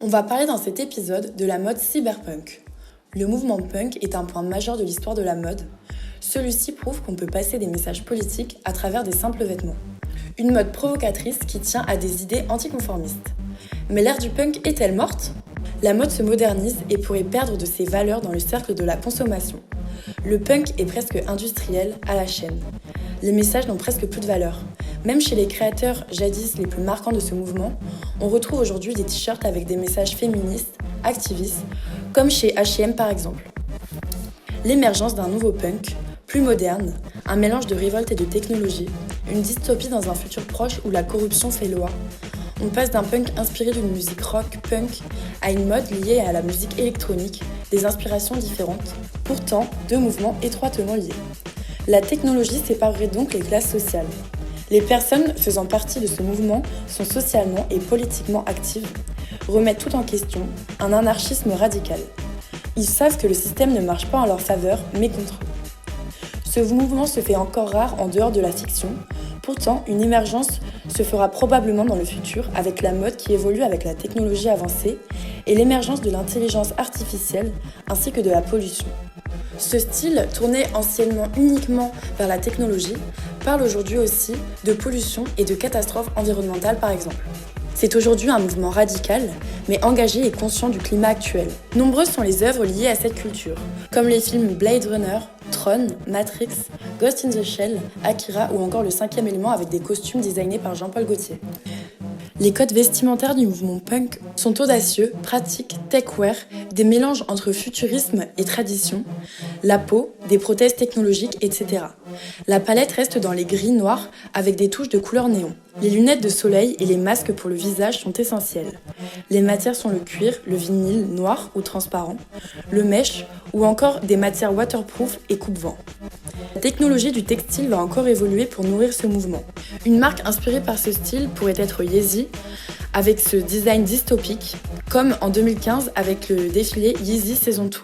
On va parler dans cet épisode de la mode cyberpunk. Le mouvement punk est un point majeur de l'histoire de la mode. Celui-ci prouve qu'on peut passer des messages politiques à travers des simples vêtements. Une mode provocatrice qui tient à des idées anticonformistes. Mais l'ère du punk est-elle morte ? La mode se modernise et pourrait perdre de ses valeurs dans le cercle de la consommation. Le punk est presque industriel à la chaîne. Les messages n'ont presque plus de valeur. Même chez les créateurs jadis les plus marquants de ce mouvement, on retrouve aujourd'hui des t-shirts avec des messages féministes, activistes, comme chez H&M par exemple. L'émergence d'un nouveau punk, plus moderne, un mélange de révolte et de technologie, une dystopie dans un futur proche où la corruption fait loi. On passe d'un punk inspiré d'une musique rock punk à une mode liée à la musique électronique, des inspirations différentes, pourtant deux mouvements étroitement liés. La technologie séparerait donc les classes sociales. Les personnes faisant partie de ce mouvement sont socialement et politiquement actives, remettent tout en question, un anarchisme radical. Ils savent que le système ne marche pas en leur faveur, mais contre eux. Ce mouvement se fait encore rare en dehors de la fiction, pourtant une émergence se fera probablement dans le futur avec la mode qui évolue avec la technologie avancée et l'émergence de l'intelligence artificielle ainsi que de la pollution. Ce style, tourné anciennement uniquement vers la technologie, parle aujourd'hui aussi de pollution et de catastrophes environnementales par exemple. C'est aujourd'hui un mouvement radical, mais engagé et conscient du climat actuel. Nombreuses sont les œuvres liées à cette culture, comme les films Blade Runner, Tron, Matrix, Ghost in the Shell, Akira ou encore Le Cinquième Élément avec des costumes designés par Jean-Paul Gaultier. Les codes vestimentaires du mouvement punk sont audacieux, pratiques, techwear, des mélanges entre futurisme et tradition, la peau, des prothèses technologiques, etc. La palette reste dans les gris noirs avec des touches de couleur néon. Les lunettes de soleil et les masques pour le visage sont essentiels. Les matières sont le cuir, le vinyle noir ou transparent, le mesh ou encore des matières waterproof et coupe-vent. La technologie du textile va encore évoluer pour nourrir ce mouvement. Une marque inspirée par ce style pourrait être Yeezy, avec ce design dystopique, comme en 2015 avec le défilé Yeezy Saison 2.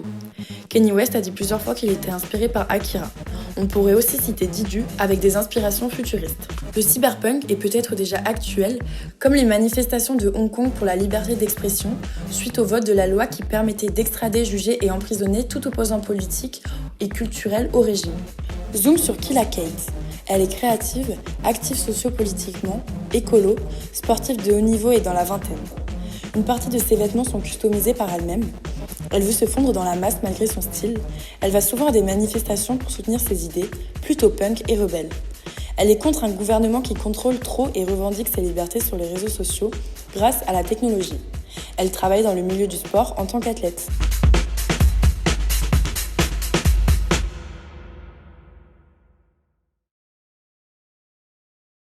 Kanye West a dit plusieurs fois qu'il était inspiré par Akira. On pourrait aussi citer Didu avec des inspirations futuristes. Le cyberpunk est peut-être déjà actuel, comme les manifestations de Hong Kong pour la liberté d'expression, suite au vote de la loi qui permettait d'extrader, juger et emprisonner tout opposant politique et culturel au régime. Zoom sur Killa Kate. Elle est créative, active sociopolitiquement, écolo, sportive de haut niveau et dans la vingtaine. Une partie de ses vêtements sont customisés par elle-même. Elle veut se fondre dans la masse malgré son style. Elle va souvent à des manifestations pour soutenir ses idées, plutôt punk et rebelles. Elle est contre un gouvernement qui contrôle trop et revendique ses libertés sur les réseaux sociaux grâce à la technologie. Elle travaille dans le milieu du sport en tant qu'athlète.